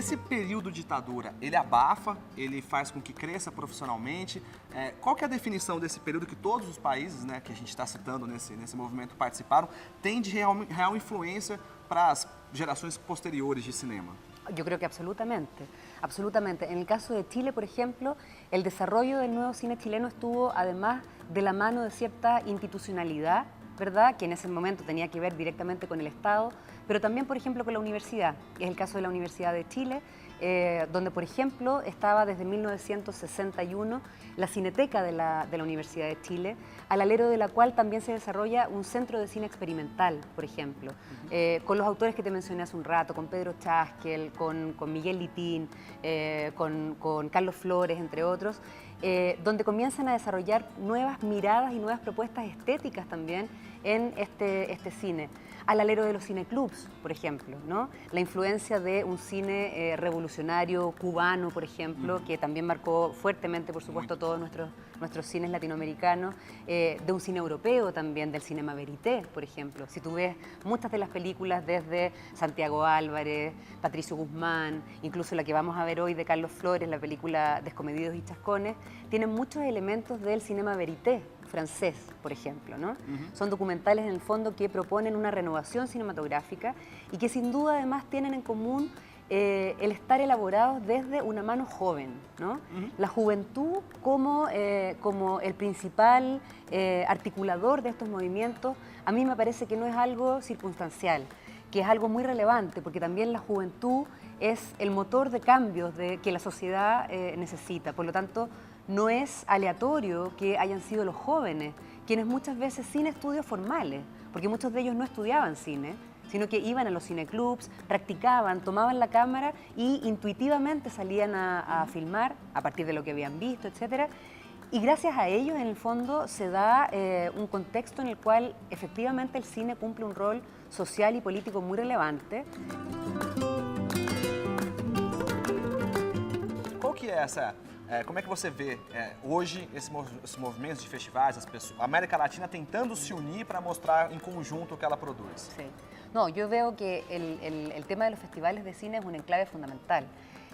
esse período de ditadura, ele abafa, ele faz com que cresça profissionalmente? Qual que é a definição desse período que todos os países, né, que a gente está citando nesse movimento participaram, tem de real influência para as gerações posteriores de cinema? Yo creo que absolutamente, absolutamente. En el caso de Chile, por ejemplo, el desarrollo del nuevo cine chileno estuvo además de la mano de cierta institucionalidad, ¿verdad?, que en ese momento tenía que ver directamente con el Estado, pero también, por ejemplo, con la universidad. Es el caso de la Universidad de Chile, donde, por ejemplo, estaba desde 1961 la Cineteca de la Universidad de Chile, al alero de la cual también se desarrolla un centro de cine experimental, por ejemplo, con los autores que te mencioné hace un rato, con Pedro Chaskel, con Miguel Litín, con Carlos Flores, entre otros, donde comienzan a desarrollar nuevas miradas y nuevas propuestas estéticas también en este cine. Al alero de los cineclubs, por ejemplo, ¿no? La influencia de un cine revolucionario cubano, por ejemplo, que también marcó fuertemente, por supuesto, todos nuestros cines latinoamericanos, de un cine europeo también, del cinema verité, por ejemplo. Si tú ves muchas de las películas desde Santiago Álvarez, Patricio Guzmán, incluso la que vamos a ver hoy de Carlos Flores, la película Descomedidos y Chascones, tienen muchos elementos del cinema verité francés, por ejemplo, ¿no? Son documentales en el fondo que proponen una renovación cinematográfica y que sin duda además tienen en común el estar elaborados desde una mano joven, ¿no? La juventud como el principal articulador de estos movimientos, a mí me parece que no es algo circunstancial, que es algo muy relevante, porque también la juventud es el motor de cambios que la sociedad necesita. Por lo tanto, no es aleatorio que hayan sido los jóvenes, quienes muchas veces sin estudios formales, porque muchos de ellos no estudiaban cine, sino que iban a los cineclubs, practicaban, tomaban la cámara y intuitivamente salían a filmar a partir de lo que habían visto, etc. Y gracias a ellos, en el fondo, se da un contexto en el cual efectivamente el cine cumple un rol social y político muy relevante. Qual que é essa... como é que você vê hoje esses movimentos de festivais, a América Latina tentando se unir para mostrar em conjunto o que ela produz? Sí. No, yo veo que el tema de los festivales de cine es un enclave fundamental,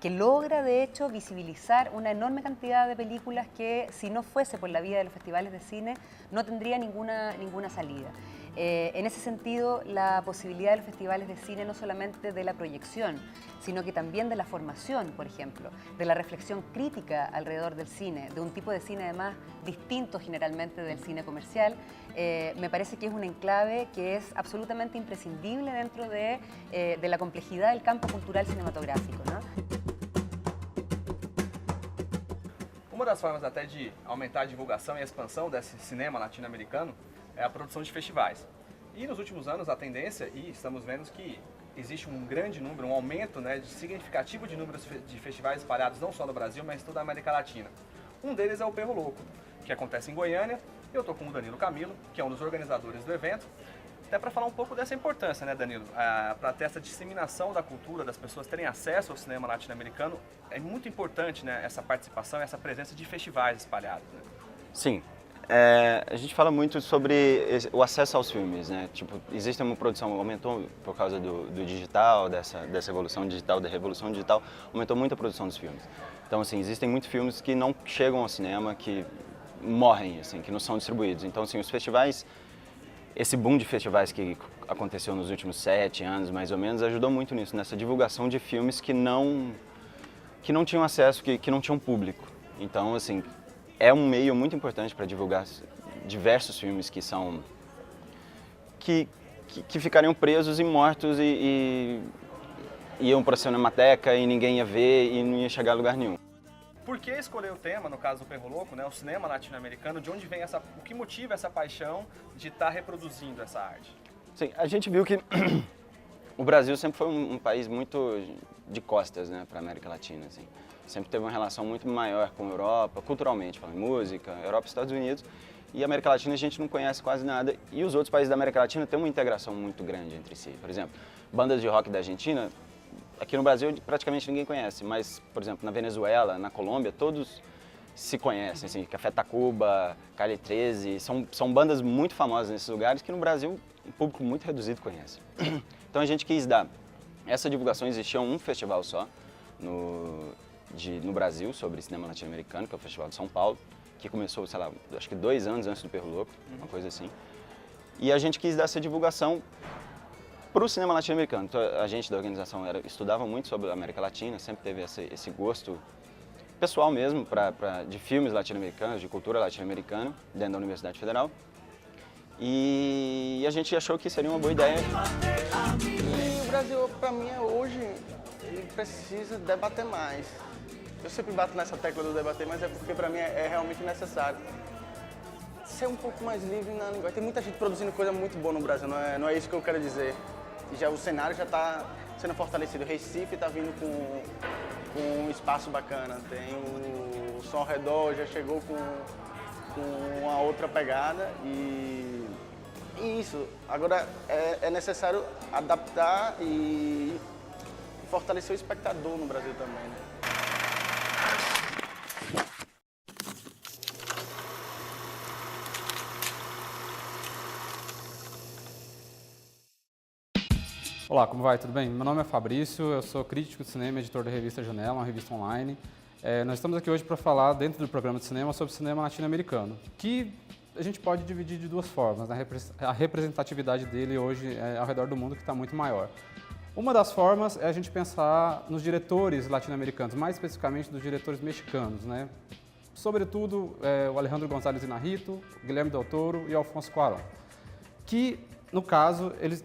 que logra de hecho visibilizar una enorme cantidad de películas que si no fuese por la vía de los festivales de cine no tendría ninguna salida. En ese sentido, la posibilidad de los festivales de cine no solamente de la proyección, sino que también de la formación, por ejemplo, de la reflexión crítica alrededor del cine, de un tipo de cine además distinto generalmente del cine comercial, me parece que es un enclave que es absolutamente imprescindible dentro de la complejidad del campo cultural cinematográfico, ¿no? Uma das formas até de aumentar a divulgação e a expansão desse cinema latino-americano é a produção de festivais. E nos últimos anos a tendência, e estamos vendo que existe um grande número, um aumento, né, significativo de números de festivais espalhados não só no Brasil, mas em toda a América Latina. Um deles é o Perro Louco, que acontece em Goiânia. Eu estou com o Danilo Camilo, que é um dos organizadores do evento, até para falar um pouco dessa importância, né, Danilo? Para ter essa disseminação da cultura, das pessoas terem acesso ao cinema latino-americano, é muito importante, né, essa participação, essa presença de festivais espalhados, né? Sim. A gente fala muito sobre o acesso aos filmes, né? Tipo, existe uma produção, aumentou por causa do digital, dessa evolução digital, da revolução digital, aumentou muito a produção dos filmes. Então, assim, existem muitos filmes que não chegam ao cinema, que morrem, assim, que não são distribuídos. Então, assim, os festivais, esse boom de festivais que aconteceu nos últimos 7 anos, mais ou menos, ajudou muito nisso, nessa divulgação de filmes que não tinham acesso, que não tinham público. Então, assim, é um meio muito importante para divulgar diversos filmes que são... que ficariam presos e mortos e iam para a cinemateca e ninguém ia ver e não ia chegar a lugar nenhum. Por que escolher o tema, no caso do Perro Louco, né, o cinema latino-americano, de onde vem o que motiva essa paixão de estar reproduzindo essa arte? Sim, a gente viu que o Brasil sempre foi um país muito de costas, né, para a América Latina, assim. Sempre teve uma relação muito maior com a Europa, culturalmente, falando em música, Europa e Estados Unidos. E a América Latina a gente não conhece quase nada. E os outros países da América Latina têm uma integração muito grande entre si. Por exemplo, bandas de rock da Argentina, aqui no Brasil praticamente ninguém conhece. Mas, por exemplo, na Venezuela, na Colômbia, todos se conhecem. Assim, Café Tacuba, Calle 13, são bandas muito famosas nesses lugares que no Brasil um público muito reduzido conhece. Então a gente quis dar essa divulgação. Existia um festival só, no Brasil sobre cinema latino-americano, que é o Festival de São Paulo, que começou, sei lá, acho que 2 anos antes do Perro Louco, uma coisa assim. E a gente quis dar essa divulgação para o cinema latino-americano. Então, a gente da organização estudava muito sobre a América Latina, sempre teve esse gosto pessoal mesmo de filmes latino-americanos, de cultura latino-americana, dentro da Universidade Federal. E a gente achou que seria uma boa ideia. E o Brasil, para mim, hoje, ele precisa debater mais. Eu sempre bato nessa tecla do debater, mas é porque para mim é realmente necessário. Ser um pouco mais livre na linguagem. Tem muita gente produzindo coisa muito boa no Brasil, não é isso que eu quero dizer. O cenário já está sendo fortalecido. O Recife está vindo com um espaço bacana. Tem o Som ao Redor, já chegou com uma outra pegada e isso. Agora é necessário adaptar e fortalecer o espectador no Brasil também, né? Olá, como vai? Tudo bem? Meu nome é Fabrício, eu sou crítico de cinema e editor da revista Janela, uma revista online. Nós estamos aqui hoje para falar, dentro do programa de cinema, sobre cinema latino-americano, que a gente pode dividir de 2 formas, né? A representatividade dele hoje ao redor do mundo que está muito maior. Uma das formas é a gente pensar nos diretores latino-americanos, mais especificamente dos diretores mexicanos, né? Sobretudo o Alejandro González Iñárritu, Guilherme Del Toro e Alfonso Cuarón, que, no caso, eles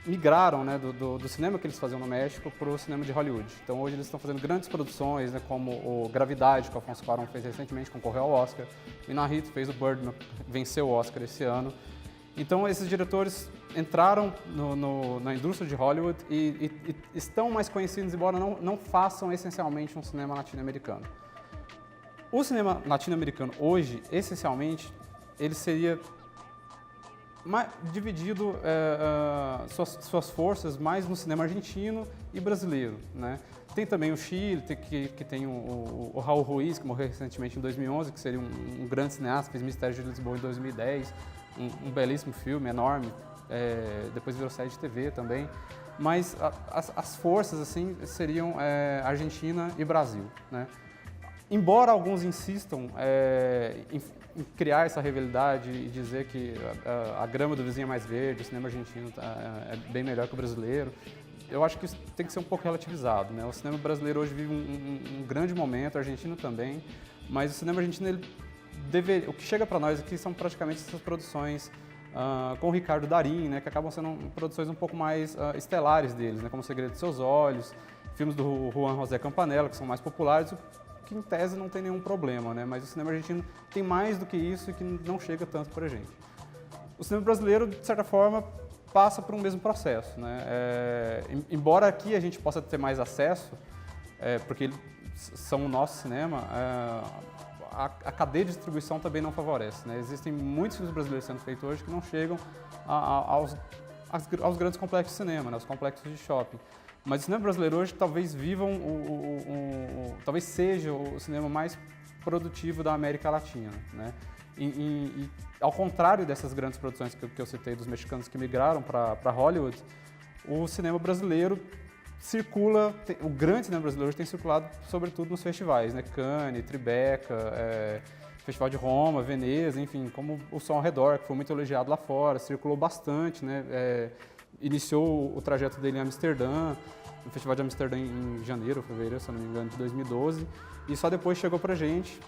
migraram, né, do cinema que eles faziam no México para o cinema de Hollywood. Então hoje eles estão fazendo grandes produções, né, como o Gravidade, que o Alfonso Cuarón fez recentemente, concorreu ao Oscar. O Iñárritu fez o Birdman, venceu o Oscar esse ano. Então esses diretores entraram na indústria de Hollywood e estão mais conhecidos, embora não façam essencialmente um cinema latino-americano. O cinema latino-americano hoje, essencialmente, ele seria dividido suas forças mais no cinema argentino e brasileiro, né? Tem também o Chile, que tem o Raul Ruiz, que morreu recentemente em 2011, que seria um grande cineasta, fez Mistério de Lisboa em 2010, um belíssimo filme, enorme, depois virou série de TV também. Mas as forças assim seriam Argentina e Brasil, né? Embora alguns insistam em criar essa rivalidade e dizer que a grama do vizinho é mais verde, o cinema argentino é bem melhor que o brasileiro, eu acho que isso tem que ser um pouco relativizado, né? O cinema brasileiro hoje vive um grande momento, o argentino também, mas o cinema argentino, o que chega para nós aqui são praticamente essas produções com o Ricardo Darín, né, que acabam sendo produções um pouco mais estelares deles, né, como O Segredo de Seus Olhos, filmes do Juan José Campanella, que são mais populares, que em tese não tem nenhum problema, né? Mas o cinema argentino tem mais do que isso e que não chega tanto para a gente. O cinema brasileiro, de certa forma, passa por um mesmo processo, né? Embora aqui a gente possa ter mais acesso, porque eles são o nosso cinema, a cadeia de distribuição também não favorece, né? Existem muitos filmes brasileiros sendo feitos hoje que não chegam aos grandes complexos de cinema, né? Os complexos de shopping. Mas o cinema brasileiro hoje talvez talvez seja o cinema mais produtivo da América Latina, né? E ao contrário dessas grandes produções que eu citei dos mexicanos que migraram para Hollywood, o cinema brasileiro circula, o grande cinema brasileiro hoje tem circulado sobretudo nos festivais, né? Cannes, Tribeca, Festival de Roma, Veneza, enfim, como o Som ao Redor, que foi muito elogiado lá fora, circulou bastante, né? Iniciou o trajeto dele em Amsterdã, no Festival de Amsterdã em janeiro, fevereiro, se eu não me engano, de 2012, e só depois chegou pra gente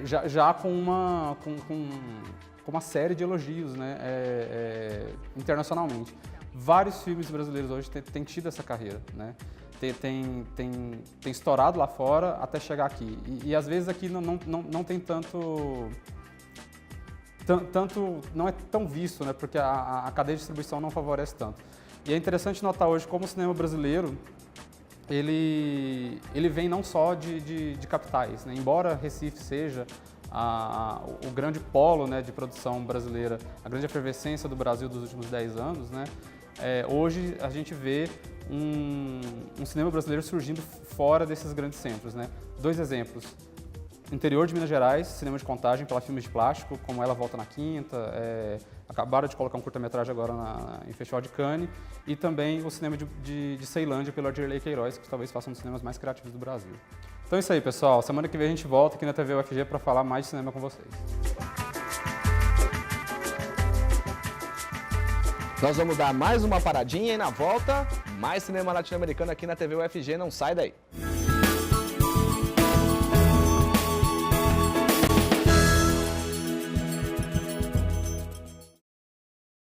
já com uma série de elogios, né, internacionalmente. Vários filmes brasileiros hoje têm tido essa carreira, né? Tem estourado lá fora até chegar aqui, e às vezes aqui não tem tanto não é tão visto, né, porque a cadeia de distribuição não favorece tanto. E é interessante notar hoje como o cinema brasileiro, ele vem não só de capitais, né? Embora Recife seja o grande polo, né, de produção brasileira, a grande efervescência do Brasil dos últimos 10 anos, né, hoje a gente vê um cinema brasileiro surgindo fora desses grandes centros, né? 2 exemplos. interior de Minas Gerais, cinema de Contagem pela Filmes de Plástico, como Ela Volta na Quinta, acabaram de colocar um curta-metragem agora em Festival de Cannes, e também o cinema de Ceilândia pelo Adirley Queiroz, que talvez faça um dos cinemas mais criativos do Brasil. Então é isso aí, pessoal. Semana que vem a gente volta aqui na TV UFG para falar mais de cinema com vocês. Nós vamos dar mais uma paradinha e na volta, mais cinema latino-americano aqui na TV UFG. Não sai daí.